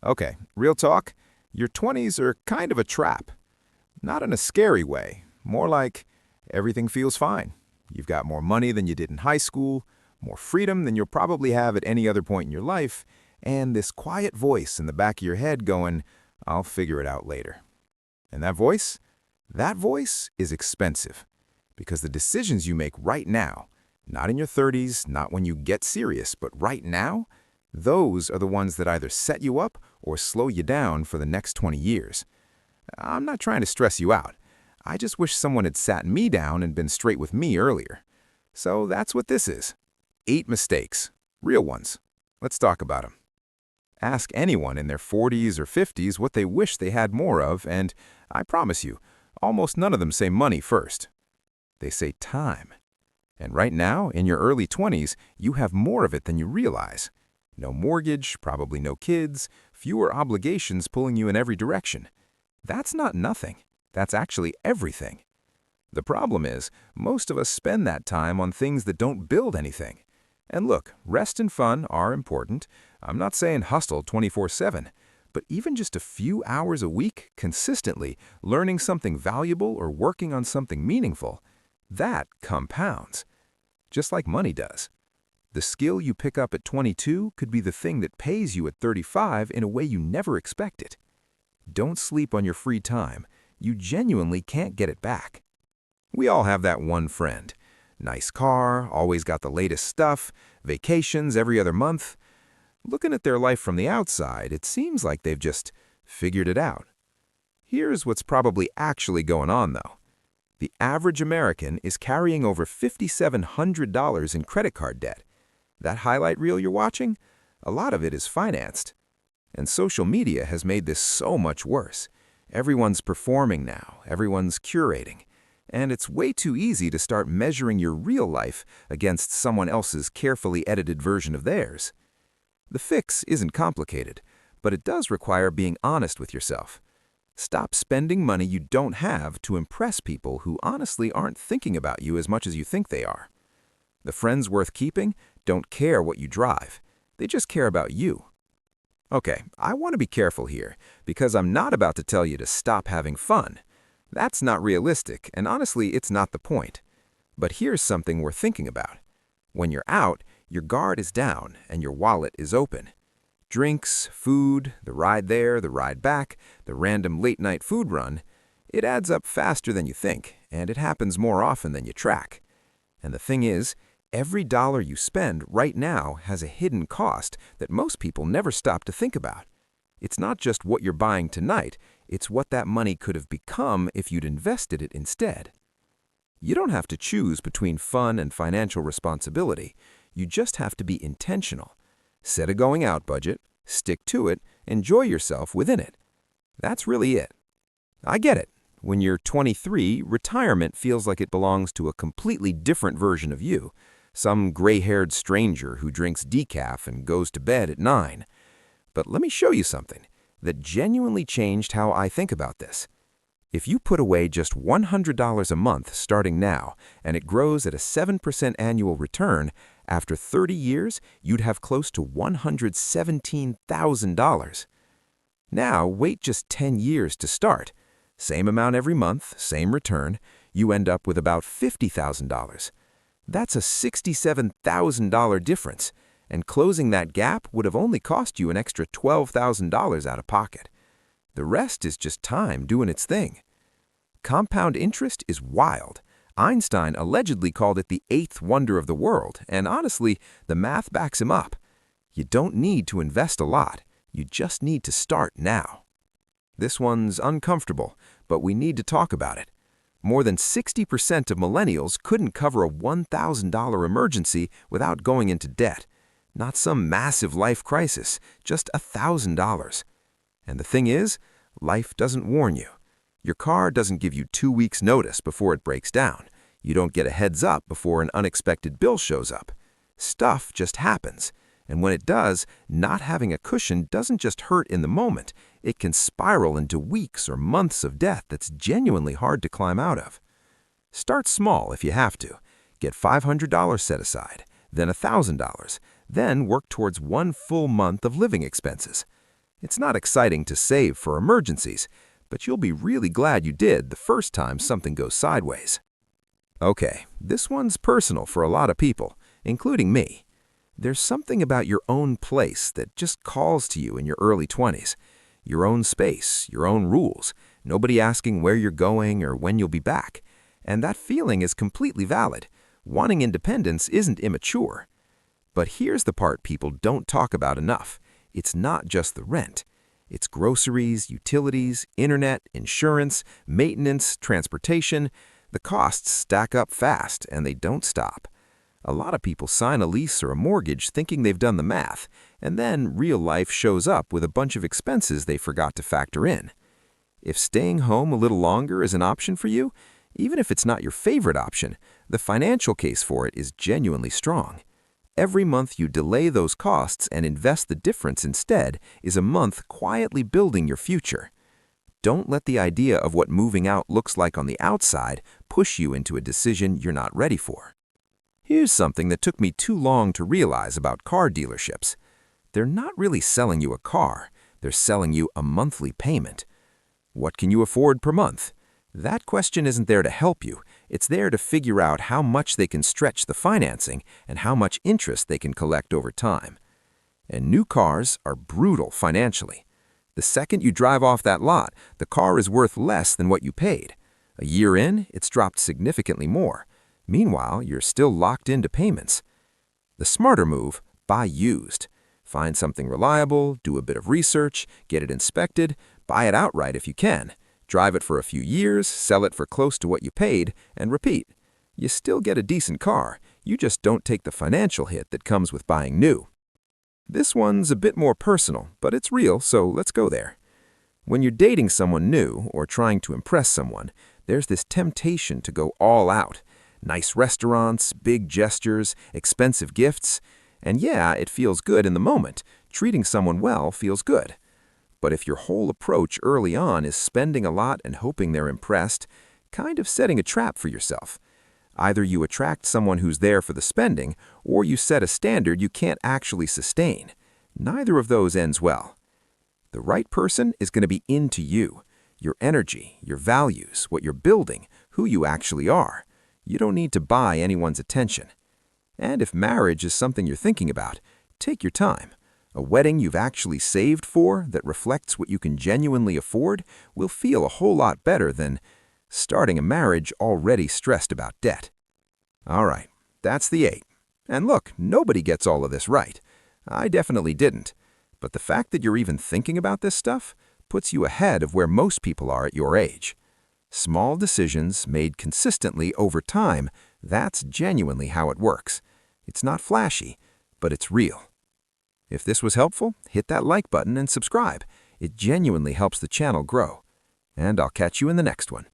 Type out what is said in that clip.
Okay, real talk, your 20s are kind of a trap. Not in a scary way, more like everything feels fine. You've got more money than you did in high school, more freedom than you'll probably have at any other point in your life, and this quiet voice in the back of your head going, I'll figure it out later. And that voice? That voice is expensive. Because the decisions you make right now, not in your 30s, not when you get serious, but right now, those are the ones that either set you up or slow you down for the next 20 years. I'm not trying to stress you out. I just wish someone had sat me down and been straight with me earlier. So that's what this is. 8 mistakes. Real ones. Let's talk about them. Ask anyone in their 40s or 50s what they wish they had more of, and I promise you, almost none of them say money first. They say time. And right now, in your early 20s, you have more of it than you realize. No mortgage, probably no kids, fewer obligations pulling you in every direction. That's not nothing. That's actually everything. The problem is, most of us spend that time on things that don't build anything. And look, rest and fun are important. I'm not saying hustle 24/7, but even just a few hours a week, consistently, learning something valuable or working on something meaningful, that compounds. Just like money does. The skill you pick up at 22 could be the thing that pays you at 35 in a way you never expected. Don't sleep on your free time. You genuinely can't get it back. We all have that one friend. Nice car, always got the latest stuff, vacations every other month. Looking at their life from the outside, it seems like they've just figured it out. Here's what's probably actually going on, though. The average American is carrying over $5,700 in credit card debt. That highlight reel you're watching, a lot of it is financed. And social media has made this so much worse. Everyone's performing now, everyone's curating. And it's way too easy to start measuring your real life against someone else's carefully edited version of theirs. The fix isn't complicated, but it does require being honest with yourself. Stop spending money you don't have to impress people who honestly aren't thinking about you as much as you think they are. The friends worth keeping don't care what you drive. They just care about you. Okay, I want to be careful here, because I'm not about to tell you to stop having fun. That's not realistic, and honestly, it's not the point. But here's something worth thinking about. When you're out, your guard is down and your wallet is open. Drinks, food, the ride there, the ride back, the random late-night food run, it adds up faster than you think, and it happens more often than you track. And the thing is, every dollar you spend right now has a hidden cost that most people never stop to think about. It's not just what you're buying tonight, it's what that money could have become if you'd invested it instead. You don't have to choose between fun and financial responsibility. You just have to be intentional. Set a going-out budget, stick to it, enjoy yourself within it. That's really it. I get it. When you're 23, retirement feels like it belongs to a completely different version of you. Some gray-haired stranger who drinks decaf and goes to bed at 9. But let me show you something that genuinely changed how I think about this. If you put away just $100 a month starting now, and it grows at a 7% annual return, after 30 years, you'd have close to $117,000. Now, wait just 10 years to start. Same amount every month, same return, you end up with about $50,000. That's a $67,000 difference, and closing that gap would have only cost you an extra $12,000 out of pocket. The rest is just time doing its thing. Compound interest is wild. Einstein allegedly called it the eighth wonder of the world, and honestly, the math backs him up. You don't need to invest a lot. You just need to start now. This one's uncomfortable, but we need to talk about it. More than 60% of millennials couldn't cover a $1,000 emergency without going into debt. Not some massive life crisis, just $1,000. And the thing is, life doesn't warn you. Your car doesn't give you 2 weeks' notice before it breaks down. You don't get a heads up before an unexpected bill shows up. Stuff just happens. And when it does, not having a cushion doesn't just hurt in the moment. It can spiral into weeks or months of debt that's genuinely hard to climb out of. Start small if you have to. Get $500 set aside, then $1,000, then work towards 1 full month of living expenses. It's not exciting to save for emergencies, but you'll be really glad you did the first time something goes sideways. Okay, this one's personal for a lot of people, including me. There's something about your own place that just calls to you in your early 20s. Your own space, your own rules, nobody asking where you're going or when you'll be back. And that feeling is completely valid. Wanting independence isn't immature. But here's the part people don't talk about enough. It's not just the rent. It's groceries, utilities, internet, insurance, maintenance, transportation. The costs stack up fast, and they don't stop. A lot of people sign a lease or a mortgage thinking they've done the math, and then real life shows up with a bunch of expenses they forgot to factor in. If staying home a little longer is an option for you, even if it's not your favorite option, the financial case for it is genuinely strong. Every month you delay those costs and invest the difference instead is a month quietly building your future. Don't let the idea of what moving out looks like on the outside push you into a decision you're not ready for. Here's something that took me too long to realize about car dealerships. They're not really selling you a car, they're selling you a monthly payment. What can you afford per month? That question isn't there to help you. It's there to figure out how much they can stretch the financing and how much interest they can collect over time. And new cars are brutal financially. The second you drive off that lot, the car is worth less than what you paid. A year in, it's dropped significantly more. Meanwhile, you're still locked into payments. The smarter move, buy used. Find something reliable, do a bit of research, get it inspected, buy it outright if you can. Drive it for a few years, sell it for close to what you paid, and repeat. You still get a decent car, you just don't take the financial hit that comes with buying new. This one's a bit more personal, but it's real, so let's go there. When you're dating someone new or trying to impress someone, there's this temptation to go all out. Nice restaurants, big gestures, expensive gifts. And yeah, it feels good in the moment. Treating someone well feels good. But if your whole approach early on is spending a lot and hoping they're impressed, kind of setting a trap for yourself. Either you attract someone who's there for the spending, or you set a standard you can't actually sustain. Neither of those ends well. The right person is going to be into you, your energy, your values, what you're building, who you actually are. You don't need to buy anyone's attention. And if marriage is something you're thinking about, take your time. A wedding you've actually saved for that reflects what you can genuinely afford will feel a whole lot better than starting a marriage already stressed about debt. All right, that's the 8. And look, nobody gets all of this right. I definitely didn't. But the fact that you're even thinking about this stuff puts you ahead of where most people are at your age. Small decisions made consistently over time, that's genuinely how it works. It's not flashy, but it's real. If this was helpful, hit that like button and subscribe. It genuinely helps the channel grow. And I'll catch you in the next one.